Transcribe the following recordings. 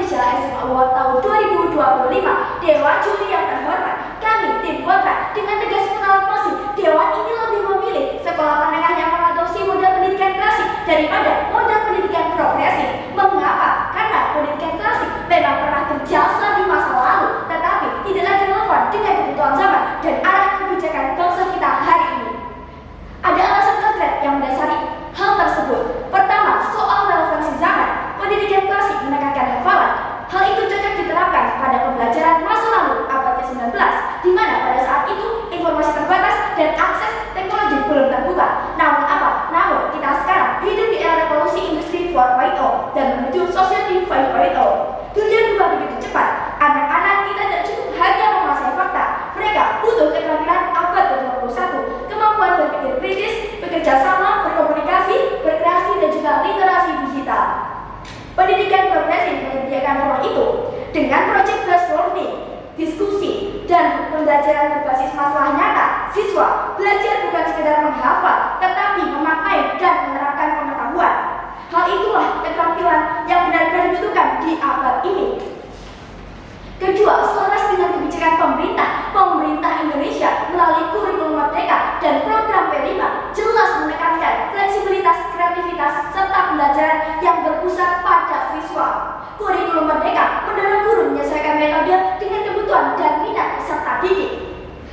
Indonesia SMA Award tahun 2025. Dewan juri yang terhormat, kami tim Kontra dengan tegas menolak mosi. Dewan ini lebih memilih sekolah menengah yang mengadopsi model pendidikan klasik daripada model pendidikan progresif. Mengapa? Karena pendidikan klasik memang pernah berjasa di masa lalu, tetapi tidak lagi relevan dengan kebutuhan zaman dan arah kebijakan bangsa kita hari ini. Ada alasan konkret yang mendasari hal tersebut. Pertama, soal relevansi zaman. Pendidikan klasik menekankan hafalan. Hal itu cocok diterapkan pada pembelajaran masa lalu abad ke-19, di mana pada saat itu informasi terbatas dan akses teknologi belum terbuka. Namun kita sekarang hidup di era revolusi industri 4.0 dan menuju society 5.0. Dunia berubah begitu cepat. Anak-anak kita tidak cukup hanya menguasai fakta. Mereka butuh keterampilan abad ke-21, kemampuan berpikir kritis, bekerja sama, berkomunikasi, berkreasi, dan juga literasi digital. Pendidikan progresif menyediakan ruang itu dengan project-based learning, diskusi, dan pembelajaran berbasis masalah nyata. Siswa belajar bukan sekedar menghafal, tetapi memaknai dan menerapkan pengetahuan. Hal itulah keterampilan yang benar-benar dibutuhkan di abad ini. Kedua, selaras dengan kebijakan pemerintah Indonesia melalui kurikulum Merdeka dan program P5 jelas menekankan fleksibilitas, kreativitas, serta pembelajaran yang berpusat pada siswa. Kurikulum Merdeka mendorong guru menyesuaikan metode dengan kebutuhan dan minat peserta didik.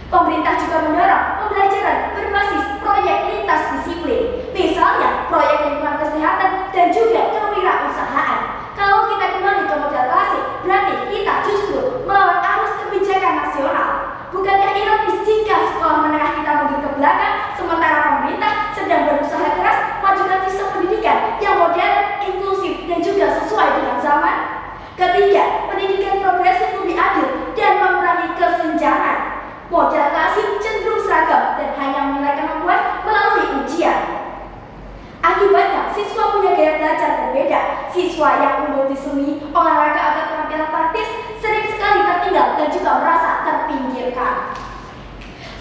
Pemerintah juga mendorong pembelajaran berbasis proyek lintas disiplin, misalnya proyek lingkungan kesehatan dan juga kewirausahaan. Kalau kita kembali ke model klasik, berarti kita justru melawan arus kebijakan nasional. Bukankah ironis jika sekolah menengah kita mundur ke belakang, sementara pemerintah sedang berusaha keras majukan sistem pendidikan yang modern, inklusif, dan juga sesuai dengan zaman? Ketiga, pendidikan progresif lebih adil dan mengurangi kesenjangan. Model klasik cenderung seragam dan hanya menilai kemampuan melalui ujian. Akibatnya, siswa punya gaya belajar berbeda. Siswa yang unggul di seni, olahraga atau keterampilan praktis sering sekali tertinggal dan juga merasa terpinggirkan.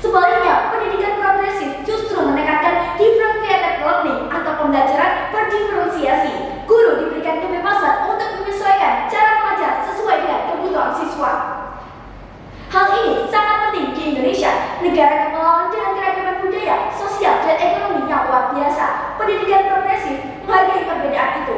Sebaliknya, pendidikan progresif justru menekankan differentiated learning atau pembelajaran berdiferensiasi. Guru diberikan kebebasan untuk menyesuaikan cara mengajar sesuai dengan kebutuhan siswa. Hal ini sangat penting di Indonesia, negara kepulauan dengan keragaman budaya, sosial, dan ekonomi yang luar biasa. Pendidikan progresif menghargai perbedaan itu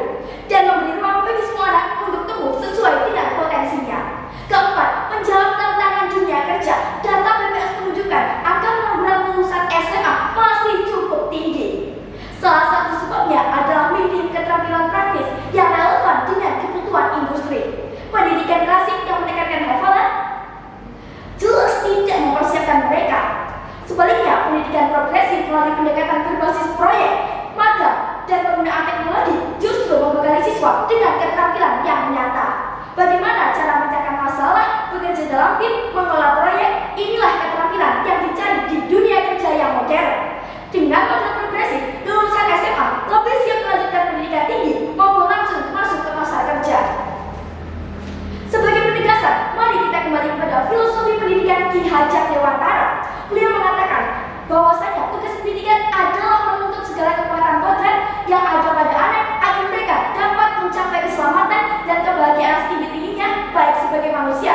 dan memberi ruang bagi semua anak untuk tumbuh sesuai dengan potensinya. Keempat, menjawab tantangan dunia kerja. Data BPS menunjukkan angka pengangguran lulusan SMA masih cukup tinggi. Salah satu sebabnya adalah minim keterampilan praktis yang relevan dengan kebutuhan industri. Pendidikan klasik yang menekankan hafalan jelas tidak mempersiapkan mereka. Sebaliknya, pendidikan progresif melalui pendekatan berbasis proyek, magang, dan penggunaan teknologi justru membekali siswa dengan keterampilan yang nyata. Bagaimana cara memecahkan masalah, bekerja dalam tim, mengelola proyek, inilah keterampilan yang dicari di dunia kerja yang modern. Dengan model progresif, lulusan SMA lebih siap melanjutkan pendidikan tinggi maupun langsung masuk ke pasar kerja. Sebagai penegasan, mari kita kembali kepada filosofi pendidikan Ki Hajar Dewantara. Beliau mengatakan bahwasanya tugas pendidikan adalah menuntut segala kekuatan kodrat yang ada pada anak agar mereka dapat mencapai keselamatan dan kebahagiaan setinggi-tingginya baik sebagai manusia